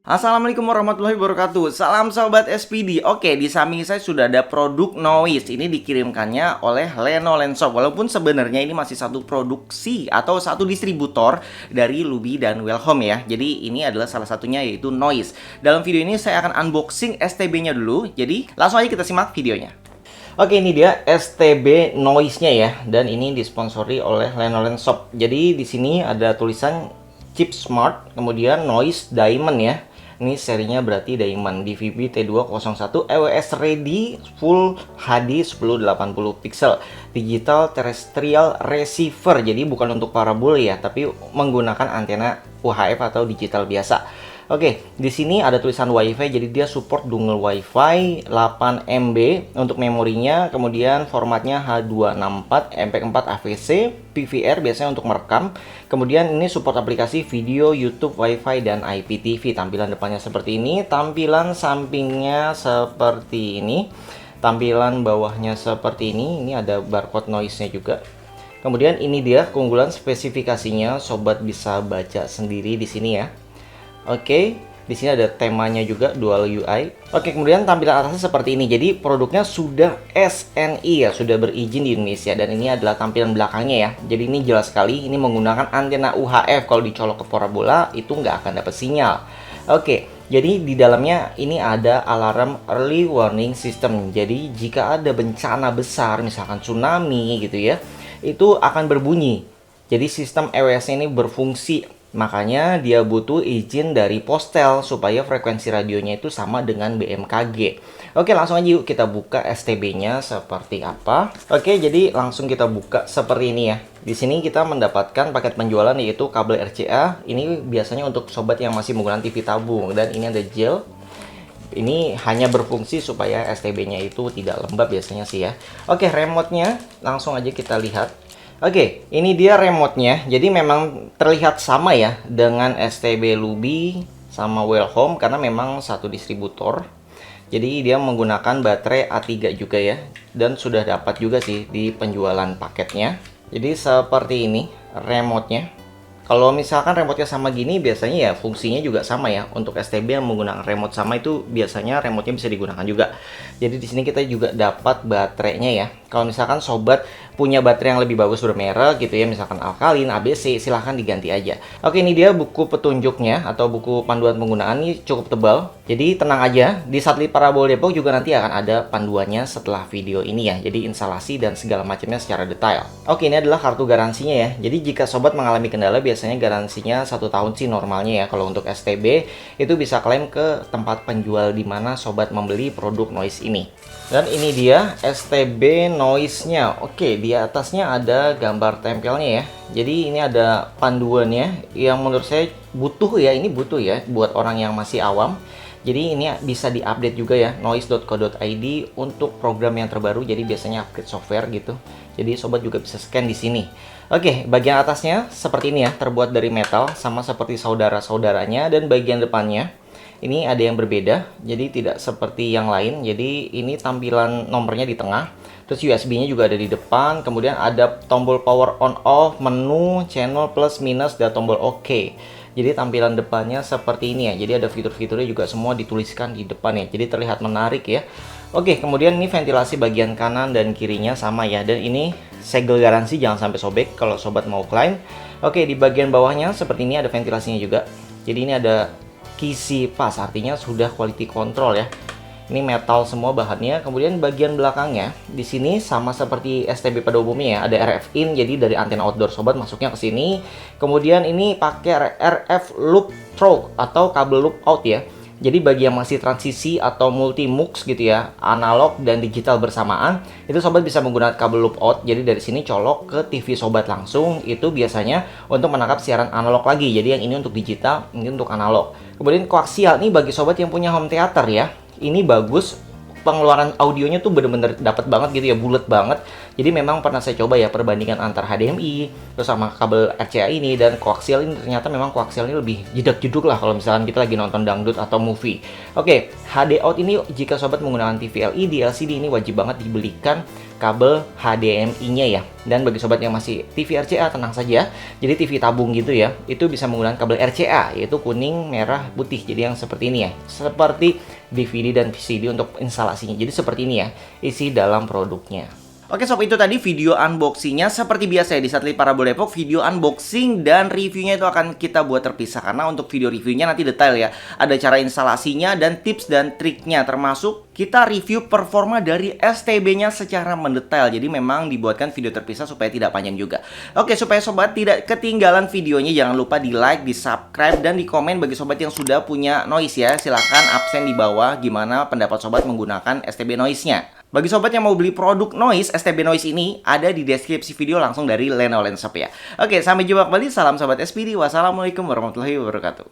Assalamualaikum warahmatullahi wabarakatuh. Salam sobat SPD. Oke, di samping saya sudah ada produk Noise. Ini dikirimkannya oleh Lenolenshop. Walaupun sebenarnya ini masih satu produksi atau satu distributor dari Lubi dan Wellhome ya. Jadi ini adalah salah satunya yaitu Noise. Dalam video ini saya akan unboxing STB-nya dulu. Jadi langsung aja kita simak videonya. Oke, ini dia STB Noise-nya ya, dan ini disponsori oleh Lenolenshop. Jadi di sini ada tulisan Chip Smart, kemudian Noise Diamond ya. Ini serinya berarti Diamond DVB T201 EWS Ready Full HD 1080 pixel Digital Terrestrial Receiver. Jadi bukan untuk parabol ya, tapi menggunakan antena UHF atau digital biasa. Oke, di sini ada tulisan WiFi, jadi dia support dongle WiFi 8 MB untuk memorinya, kemudian formatnya H264, MP4 AVC, PVR biasanya untuk merekam. Kemudian ini support aplikasi video, YouTube, WiFi, dan IPTV. Tampilan depannya seperti ini, tampilan sampingnya seperti ini, tampilan bawahnya seperti ini. Ini ada barcode noise-nya juga. Kemudian ini dia keunggulan spesifikasinya, sobat bisa baca sendiri di sini ya. Oke, di sini ada temanya juga dual UI. Oke, kemudian tampilan atasnya seperti ini. Jadi produknya sudah SNI ya, sudah berizin di Indonesia, dan ini adalah tampilan belakangnya ya. Jadi ini jelas sekali, ini menggunakan antena UHF. Kalau dicolok ke parabola itu nggak akan dapat sinyal. Oke, jadi di dalamnya ini ada alarm early warning system. Jadi jika ada bencana besar, misalkan tsunami gitu ya, itu akan berbunyi. Jadi sistem EWS ini berfungsi. Makanya dia butuh izin dari Postel supaya frekuensi radionya itu sama dengan BMKG. Oke, langsung aja yuk kita buka STB-nya seperti apa. Oke, jadi langsung kita buka seperti ini ya. Di sini kita mendapatkan paket penjualan yaitu kabel RCA. Ini biasanya untuk sobat yang masih menggunakan TV tabung, dan ini ada gel. Ini hanya berfungsi supaya STB-nya itu tidak lembab biasanya sih ya. Oke, remote-nya langsung aja kita lihat. Oke, ini dia remote-nya. Jadi memang terlihat sama ya dengan STB Lubi sama Wellhome karena memang satu distributor. Jadi dia menggunakan baterai A3 juga ya, dan sudah dapat juga sih di penjualan paketnya. Jadi seperti ini remote-nya. Kalau misalkan remote-nya sama gini, biasanya ya fungsinya juga sama ya. Untuk STB yang menggunakan remote sama itu biasanya remote-nya bisa digunakan juga. Jadi di sini kita juga dapat baterainya ya. Kalau misalkan sobat punya baterai yang lebih bagus bermerek gitu ya, misalkan Alkaline, ABC, silahkan diganti aja. Oke, ini dia buku petunjuknya atau buku panduan penggunaan, ini cukup tebal. Jadi tenang aja, di satelit parabol Depok juga nanti akan ada panduannya setelah video ini ya. Jadi instalasi dan segala macamnya secara detail. Oke, ini adalah kartu garansinya ya. Jadi jika sobat mengalami kendala, biasanya garansinya 1 tahun sih normalnya ya. Kalau untuk STB itu bisa klaim ke tempat penjual di mana sobat membeli produk Noise ini. Dan ini dia STB Noise-nya. Oke, di atasnya ada gambar tempelnya ya. Jadi ini ada panduannya yang menurut saya butuh ya. Ini butuh ya buat orang yang masih awam. Jadi ini bisa diupdate juga ya, noise.co.id untuk program yang terbaru. Jadi biasanya upgrade software gitu. Jadi sobat juga bisa scan di sini. Oke, bagian atasnya seperti ini ya, terbuat dari metal sama seperti saudara-saudaranya, dan bagian depannya ini ada yang berbeda. Jadi tidak seperti yang lain. Jadi ini tampilan nomornya di tengah. Terus USB-nya juga ada di depan. Kemudian ada tombol power on off, menu, channel plus minus, dan tombol OK. Jadi tampilan depannya seperti ini ya. Jadi ada fitur-fiturnya juga semua dituliskan di depan ya. Jadi terlihat menarik ya. Oke, kemudian ini ventilasi bagian kanan dan kirinya sama ya. Dan ini segel garansi, jangan sampai sobek kalau sobat mau klaim. Oke, di bagian bawahnya seperti ini ada ventilasinya juga. Jadi ini ada kisi pas, artinya sudah quality control ya. Ini metal semua bahannya. Kemudian bagian belakangnya di sini sama seperti STB pada umumnya ya, ada RF in, jadi dari antena outdoor sobat masuknya ke sini. Kemudian ini pakai RF loop through atau kabel loop out ya. Jadi bagi yang masih transisi atau multi mux gitu ya, analog dan digital bersamaan, itu sobat bisa menggunakan kabel loop out. Jadi dari sini colok ke TV sobat langsung. Itu biasanya untuk menangkap siaran analog lagi. Jadi yang ini untuk digital, ini untuk analog. Kemudian koaksial nih bagi sobat yang punya home theater ya. Ini bagus, pengeluaran audionya tuh bener-bener dapat banget gitu ya, bulat banget. Jadi memang pernah saya coba ya perbandingan antar HDMI terus sama kabel RCA ini dan koaksial ini, ternyata memang koaksial ini lebih jedak-jeduk lah kalau misalkan kita lagi nonton dangdut atau movie. Oke, HD out ini jika sobat menggunakan TV LED, LCD ini wajib banget dibelikan kabel HDMI-nya ya. Dan bagi sobat yang masih TV RCA, tenang saja. Jadi TV tabung gitu ya, itu bisa menggunakan kabel RCA, yaitu kuning, merah, putih. Jadi yang seperti ini ya, seperti DVD dan VCD untuk instalasinya. Jadi seperti ini ya isi dalam produknya. Oke sob, itu tadi video unboxingnya. Seperti biasa ya, di Satelit Parabol Depok, video unboxing dan reviewnya itu akan kita buat terpisah. Karena untuk video reviewnya nanti detail ya, ada cara instalasinya dan tips dan triknya. Termasuk kita review performa dari STB-nya secara mendetail. Jadi memang dibuatkan video terpisah supaya tidak panjang juga. Oke, supaya sobat tidak ketinggalan videonya, jangan lupa di like, di subscribe, dan di komen bagi sobat yang sudah punya noise ya. Silahkan absen di bawah gimana pendapat sobat menggunakan STB noise-nya. Bagi sobat yang mau beli produk noise, STB noise ini ada di deskripsi video langsung dari Lenolenshop ya. Oke, sampai jumpa kembali. Salam sobat SPD. Wassalamualaikum warahmatullahi wabarakatuh.